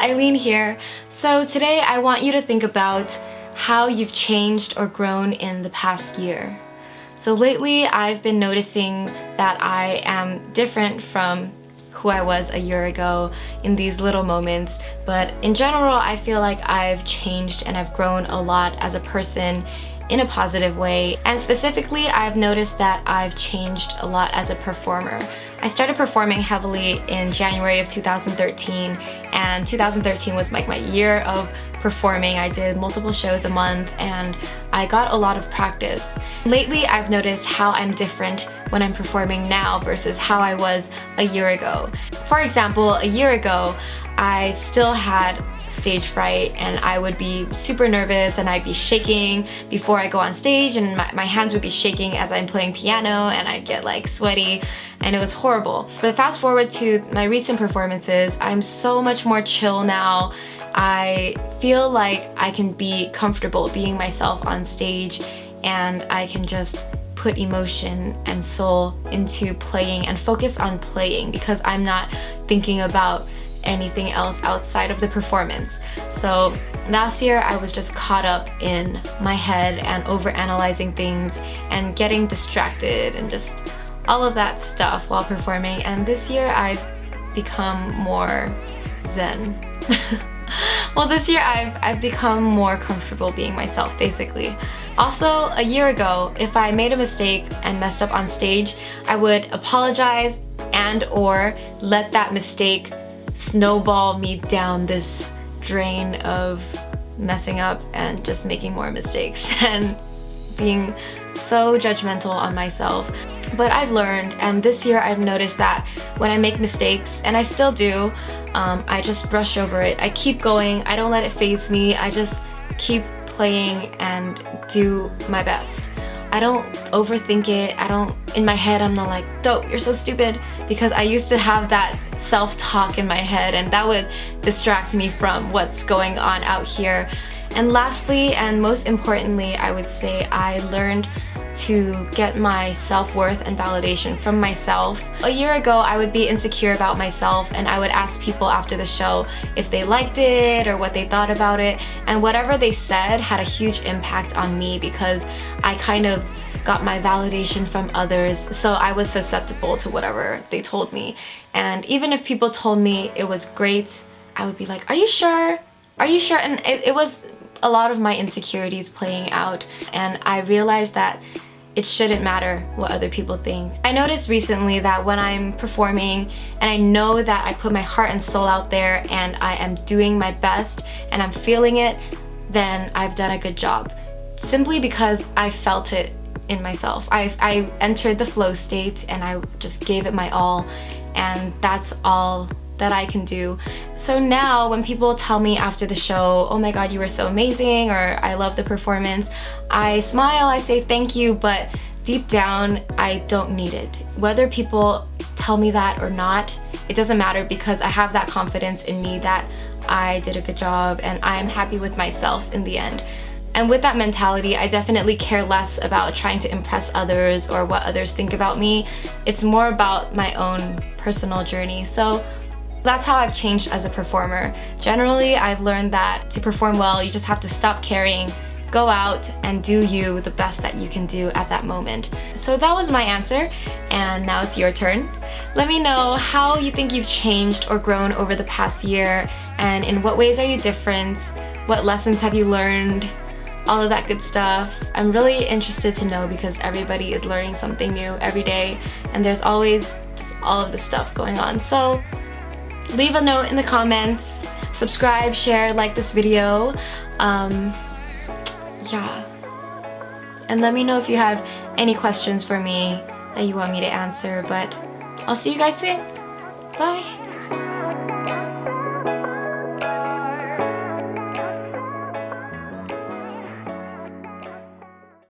Eileen here. So today I want you to think about how you've changed or grown in the past year. So lately I've been noticing that I am different from who I was a year ago in these little moments, but in general I feel like I've changed and I've grown a lot as a person in a positive way. And specifically, I've noticed that I've changed a lot as a performer. I started performing heavily in January of 2013, and 2013 was like my year of performing. I did multiple shows a month and I got a lot of practice. Lately, I've noticed how I'm different when I'm performing now versus how I was a year ago. For example, a year ago, I still had stage fright and I would be super nervous and I'd be shaking before I go on stage, and my hands would be shaking as I'm playing piano and I'd get like sweaty and it was horrible. But fast forward to my recent performances, I'm so much more chill now. I feel like I can be comfortable being myself on stage and I can just put emotion and soul into playing and focus on playing because I'm not thinking about anything else outside of the performance. So last year I was just caught up in my head and overanalyzing things and getting distracted and just all of that stuff while performing, and this year I've become more zen. Well, this year I've become more comfortable being myself, basically. Also, a year ago, if I made a mistake and messed up on stage, I would apologize and or let that mistake snowball me down this drain of messing up and just making more mistakes and being so judgmental on myself. But I've learned, and this year I've noticed that when I make mistakes, and I still do, I just brush over it. I keep going, I don't let it faze me, I just keep playing and do my best. I don't overthink it. In my head I'm not like, dope, you're so stupid, because I used to have that self-talk in my head and that would distract me from what's going on out here. And lastly, and most importantly, I would say I learned to get my self-worth and validation from myself. A year ago, I would be insecure about myself and I would ask people after the show if they liked it or what they thought about it, and whatever they said had a huge impact on me because I kind of got my validation from others, so I was susceptible to whatever they told me. And even if people told me it was great, I would be like, are you sure? Are you sure? And it was a lot of my insecurities playing out, and I realized that it shouldn't matter what other people think. I noticed recently that when I'm performing and I know that I put my heart and soul out there and I am doing my best and I'm feeling it, then I've done a good job. Simply because I felt it in myself. I entered the flow state and I just gave it my all, and that's all that I can do. So now when people tell me after the show, oh my god, you were so amazing, or I love the performance, I smile, I say thank you, but deep down I don't need it. Whether people tell me that or not, it doesn't matter, because I have that confidence in me that I did a good job and I'm happy with myself in the end. And with that mentality, I definitely care less about trying to impress others or what others think about me. It's more about my own personal journey. So that's how I've changed as a performer. Generally, I've learned that to perform well, you just have to stop caring, go out and do you the best that you can do at that moment. So that was my answer, and now it's your turn. Let me know how you think you've changed or grown over the past year, and in what ways are you different? What lessons have you learned? All of that good stuff. I'm really interested to know because everybody is learning something new every day, and there's always just all of this stuff going on. So leave a note in the comments, subscribe, share, like this video. Yeah. And let me know if you have any questions for me that you want me to answer, but I'll see you guys soon. Bye.